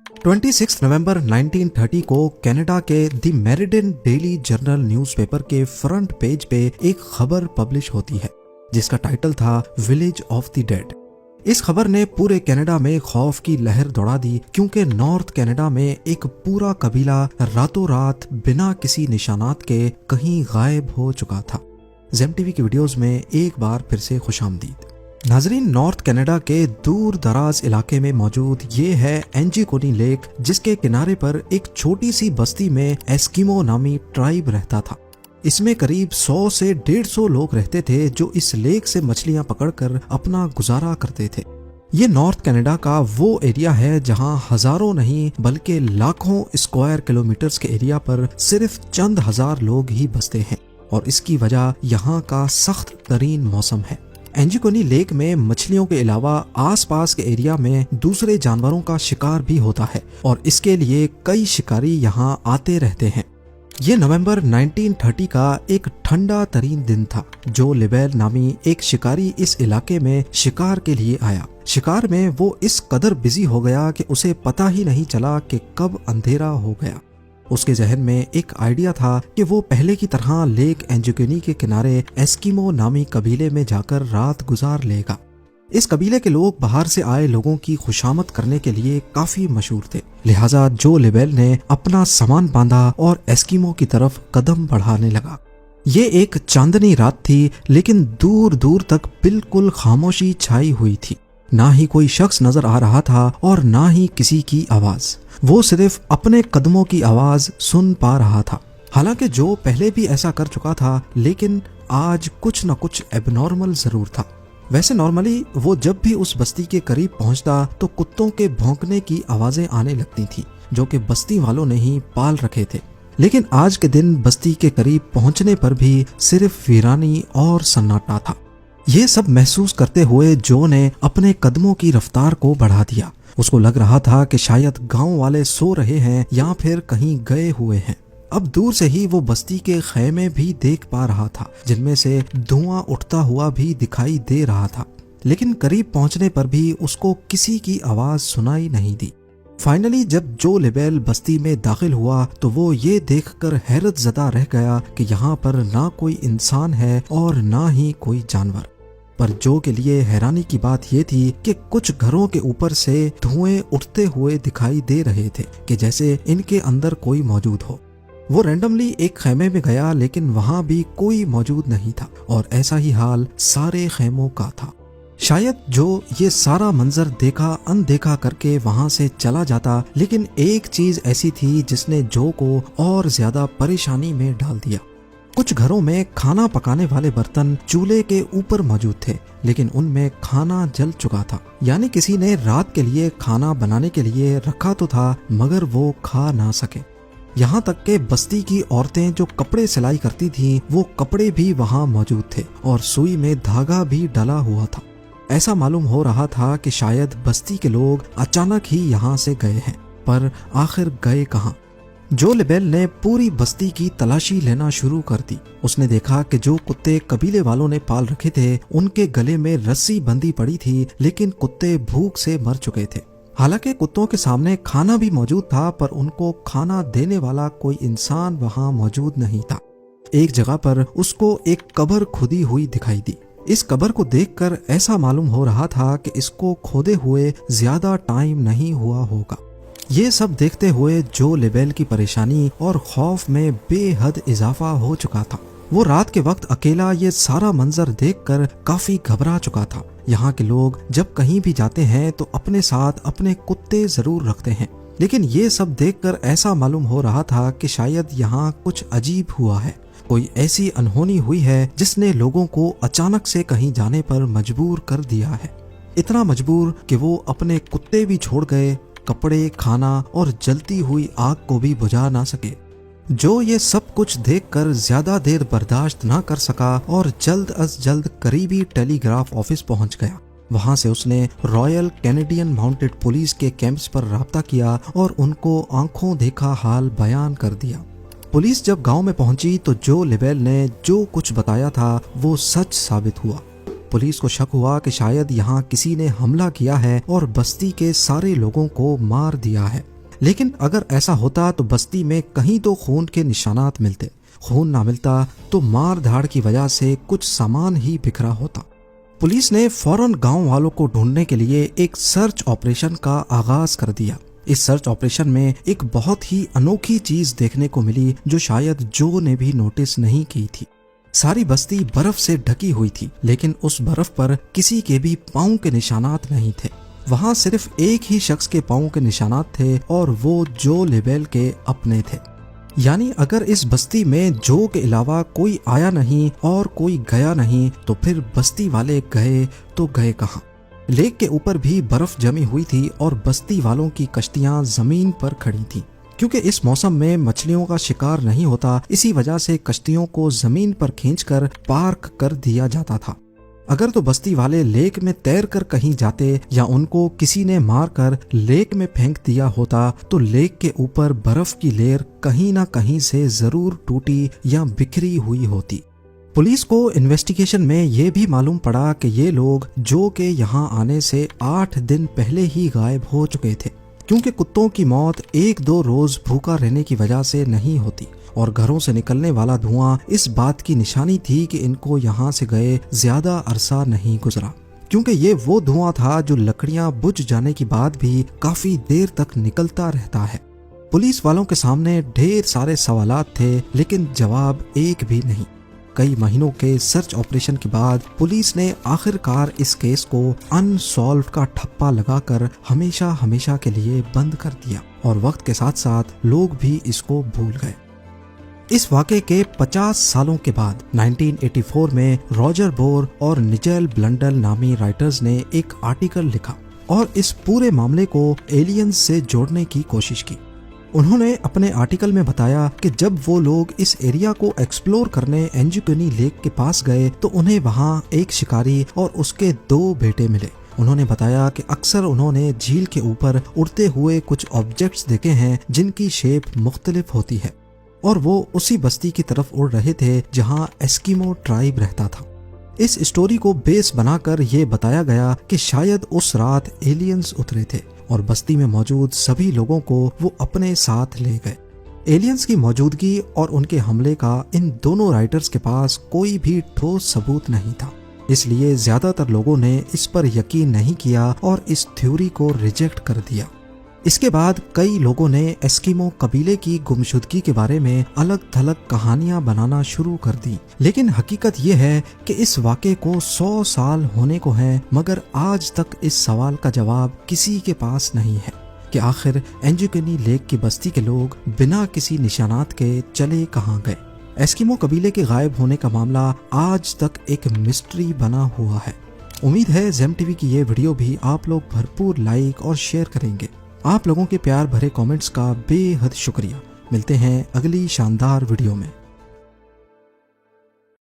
26 नवंबर 1930 को कनाडा के the meridian daily journal newspaper के फ्रंट पेज पे एक खबर पब्लिश होती है जिसका टाइटल था विलेज ऑफ द डेड। इस खबर ने पूरे कनाडा में खौफ की लहर दौड़ा दी क्योंकि नॉर्थ कनाडा में एक पूरा कबीला रातों रात बिना किसी निशानात के कहीं गायब हो चुका था। ज़ेम टीवी की वीडियोस में एक बार फिर से खुशामदीद। नाजरीन, नॉर्थ कनाडा के दूर दराज इलाके में मौजूद ये है एंजिकोनी लेक, जिसके किनारे पर एक छोटी सी बस्ती में एस्किमो नामी ट्राइब रहता था। इसमें करीब 100 से 150 लोग रहते थे जो इस लेक से मछलियां पकड़कर अपना गुजारा करते थे। ये नॉर्थ कनाडा का वो एरिया है जहां हजारों नहीं बल्कि लाखों स्क्वायर किलोमीटर्स के एरिया पर सिर्फ चंद हजार लोग ही बसते हैं और इसकी वजह यहाँ का सख्त तरीन मौसम है। एंजिकोनी लेक में मछलियों के अलावा आसपास के एरिया में दूसरे जानवरों का शिकार भी होता है और इसके लिए कई शिकारी यहाँ आते रहते हैं। ये नवंबर 1930 का एक ठंडा तरीन दिन था। जो लिबेल नामी एक शिकारी इस इलाके में शिकार के लिए आया। शिकार में वो इस कदर बिजी हो गया कि उसे पता ही नहीं चला कि कब अंधेरा हो गया। उसके जहन में एक आइडिया था कि वो पहले की तरह लेक एंजिकोनी के किनारे एस्किमो नामी कबीले में जाकर रात गुजार लेगा। इस कबीले के लोग बाहर से आए लोगों की खुशामद करने के लिए काफी मशहूर थे, लिहाजा जो लिबेल ने अपना सामान बांधा और एस्किमो की तरफ कदम बढ़ाने लगा। ये एक चांदनी रात थी, लेकिन दूर दूर तक बिल्कुल खामोशी छाई हुई थी। ना ही कोई शख्स नजर आ रहा था और ना ही किसी की आवाज। वो सिर्फ अपने कदमों की आवाज सुन पा रहा था। हालांकि जो पहले भी ऐसा कर चुका था, लेकिन आज कुछ न कुछ एबनॉर्मल जरूर था। वैसे नॉर्मली वो जब भी उस बस्ती के करीब पहुंचता तो कुत्तों के भौंकने की आवाजें आने लगती थी, जो कि बस्ती वालों ने ही पाल रखे थे। लेकिन आज के दिन बस्ती के करीब पहुंचने पर भी सिर्फ वीरानी और सन्नाटा था। ये सब महसूस करते हुए जो ने अपने कदमों की रफ्तार को बढ़ा दिया। उसको लग रहा था कि शायद गांव वाले सो रहे हैं या फिर कहीं गए हुए हैं। अब दूर से ही वो बस्ती के खैमे भी देख पा रहा था, जिनमें से धुआं उठता हुआ भी दिखाई दे रहा था। लेकिन करीब पहुंचने पर भी उसको किसी की आवाज सुनाई नहीं दी। फाइनली जब जो लिबेल बस्ती में दाखिल हुआ तो वो ये देखकर हैरत ज़दा रह गया कि यहाँ पर ना कोई इंसान है और ना ही कोई जानवर। पर जो के लिए हैरानी की बात ये थी कि कुछ घरों के ऊपर से धुएं उठते हुए दिखाई दे रहे थे कि जैसे इनके अंदर कोई मौजूद हो। वो रैंडमली एक खैमे में गया, लेकिन वहां भी कोई मौजूद नहीं था और ऐसा ही हाल सारे खैमों का था। शायद जो ये सारा मंजर देखा अनदेखा करके वहां से चला जाता, लेकिन एक चीज ऐसी थी जिसने जो को और ज्यादा परेशानी में डाल दिया। कुछ घरों में खाना पकाने वाले बर्तन चूल्हे के ऊपर मौजूद थे, लेकिन उनमें खाना जल चुका था। यानी किसी ने रात के लिए खाना बनाने के लिए रखा तो था, मगर वो खा ना सके। यहाँ तक के बस्ती की औरतें जो कपड़े सिलाई करती थीं, वो कपड़े भी वहाँ मौजूद थे और सुई में धागा भी डला हुआ था। ऐसा मालूम हो रहा था कि शायद बस्ती के लोग अचानक ही यहाँ से गए हैं, पर आखिर गए कहाँ? जो लिबेल ने पूरी बस्ती की तलाशी लेना शुरू कर दी। उसने देखा कि जो कुत्ते कबीले वालों ने पाल रखे थे, उनके गले में रस्सी बंधी पड़ी थी, लेकिन कुत्ते भूख से मर चुके थे। हालांकि कुत्तों के सामने खाना भी मौजूद था, पर उनको खाना देने वाला कोई इंसान वहां मौजूद नहीं था। एक जगह पर उसको एक कब्र खुदी हुई दिखाई दी। इस कब्र को देखकर ऐसा मालूम हो रहा था कि इसको खोदे हुए ज्यादा टाइम नहीं हुआ होगा। ये सब देखते हुए जो लिबेल की परेशानी और खौफ में बेहद इजाफा हो चुका था। वो रात के वक्त अकेला ये सारा मंजर देखकर काफी घबरा चुका था। यहाँ के लोग जब कहीं भी जाते हैं तो अपने साथ अपने कुत्ते जरूर रखते हैं, लेकिन ये सब देखकर ऐसा मालूम हो रहा था कि शायद यहाँ कुछ अजीब हुआ है। कोई ऐसी अनहोनी हुई है जिसने लोगों को अचानक से कहीं जाने पर मजबूर कर दिया है। इतना मजबूर कि वो अपने कुत्ते भी छोड़ गए, कपड़े, खाना और जलती हुई आग को भी बुझा ना सके। जो ये सब कुछ देखकर ज्यादा देर बर्दाश्त ना कर सका और जल्द अज जल्द करीबी टेलीग्राफ ऑफिस पहुंच गया। वहां से उसने रॉयल कैनेडियन माउंटेड पुलिस के कैंप्स पर राब्ता किया और उनको आंखों देखा हाल बयान कर दिया। पुलिस जब गांव में पहुंची तो जो लिबेल ने जो कुछ बताया था वो सच साबित हुआ। पुलिस को शक हुआ कि शायद यहाँ किसी ने हमला किया है और बस्ती के सारे लोगों को मार दिया है। لیکن اگر ایسا ہوتا تو بستی میں کہیں تو خون کے نشانات ملتے، خون نہ ملتا تو مار دھاڑ کی وجہ سے کچھ سامان ہی بکھرا ہوتا۔ پولیس نے فوراً گاؤں والوں کو ڈھونڈنے کے لیے ایک سرچ آپریشن کا آغاز کر دیا۔ اس سرچ آپریشن میں ایک بہت ہی انوکھی چیز دیکھنے کو ملی جو شاید جو نے بھی نوٹس نہیں کی تھی۔ ساری بستی برف سے ڈھکی ہوئی تھی، لیکن اس برف پر کسی کے بھی پاؤں کے نشانات نہیں تھے۔ وہاں صرف ایک ہی شخص کے پاؤں کے نشانات تھے اور وہ جو لیبل کے اپنے تھے۔ یعنی اگر اس بستی میں جو کے علاوہ کوئی آیا نہیں اور کوئی گیا نہیں تو پھر بستی والے گئے تو گئے کہاں؟ لیک کے اوپر بھی برف جمی ہوئی تھی اور بستی والوں کی کشتیاں زمین پر کھڑی تھیں۔ کیونکہ اس موسم میں مچھلیوں کا شکار نہیں ہوتا، اسی وجہ سے کشتیوں کو زمین پر کھینچ کر پارک کر دیا جاتا تھا۔ اگر تو بستی والے لیک میں تیر کر کہیں جاتے یا ان کو کسی نے مار کر لیک میں پھینک دیا ہوتا تو لیک کے اوپر برف کی لیئر کہیں نہ کہیں سے ضرور ٹوٹی یا بکھری ہوئی ہوتی۔ پولیس کو انویسٹیگیشن میں یہ بھی معلوم پڑا کہ یہ لوگ جو کہ یہاں آنے سے 8 دن پہلے ہی غائب ہو چکے تھے، کیونکہ کتوں کی موت 1-2 روز بھوکا رہنے کی وجہ سے نہیں ہوتی، اور گھروں سے نکلنے والا دھواں اس بات کی نشانی تھی کہ ان کو یہاں سے گئے زیادہ عرصہ نہیں گزرا، کیونکہ یہ وہ دھواں تھا جو لکڑیاں بجھ جانے کی بعد بھی کافی دیر تک نکلتا رہتا ہے۔ پولیس والوں کے سامنے ڈھیر سارے سوالات تھے لیکن جواب ایک بھی نہیں۔ کئی مہینوں کے سرچ آپریشن کے بعد پولیس نے آخر کار اس کیس کو ان سالوڈ کا ٹھپا لگا کر ہمیشہ کے لیے بند کر دیا، اور وقت کے ساتھ ساتھ لوگ بھی اس کو بھول گئے۔ اس واقعے کے 50 سالوں کے بعد 1984 میں راجر بور اور نجل بلنڈل نامی رائٹرز نے ایک آرٹیکل لکھا اور اس پورے معاملے کو ایلینز سے جوڑنے کی کوشش کی۔ انہوں نے اپنے آرٹیکل میں بتایا کہ جب وہ لوگ اس ایریا کو ایکسپلور کرنے انجوکنی لیک کے پاس گئے تو انہیں وہاں ایک شکاری اور اس کے 2 بیٹے ملے۔ انہوں نے بتایا کہ اکثر انہوں نے جھیل کے اوپر اڑتے ہوئے کچھ آبجیکٹس دیکھے ہیں جن کی شیپ مختلف ہوتی ہے، اور وہ اسی بستی کی طرف اڑ رہے تھے جہاں ایسکیمو ٹرائب رہتا تھا۔ اس اسٹوری کو بیس بنا کر یہ بتایا گیا کہ شاید اس رات ایلینز اترے تھے اور بستی میں موجود سبھی لوگوں کو وہ اپنے ساتھ لے گئے۔ ایلینز کی موجودگی اور ان کے حملے کا ان دونوں رائٹرز کے پاس کوئی بھی ٹھوس ثبوت نہیں تھا، اس لیے زیادہ تر لوگوں نے اس پر یقین نہیں کیا اور اس تھیوری کو ریجیکٹ کر دیا۔ اس کے بعد کئی لوگوں نے ایسکیمو قبیلے کی گمشدگی کے بارے میں الگ تھلگ کہانیاں بنانا شروع کر دی، لیکن حقیقت یہ ہے کہ اس واقعے کو 100 سال ہونے کو ہیں، مگر آج تک اس سوال کا جواب کسی کے پاس نہیں ہے کہ آخر انجوکنی لیک کی بستی کے لوگ بنا کسی نشانات کے چلے کہاں گئے۔ ایسکیمو قبیلے کے غائب ہونے کا معاملہ آج تک ایک مسٹری بنا ہوا ہے۔ امید ہے زیم ٹی وی کی یہ ویڈیو بھی آپ لوگ بھرپور لائک اور شیئر کریں گے۔ آپ لوگوں کے پیار بھرے کامنٹس کا بے حد شکریہ۔ ملتے ہیں اگلی شاندار ویڈیو میں۔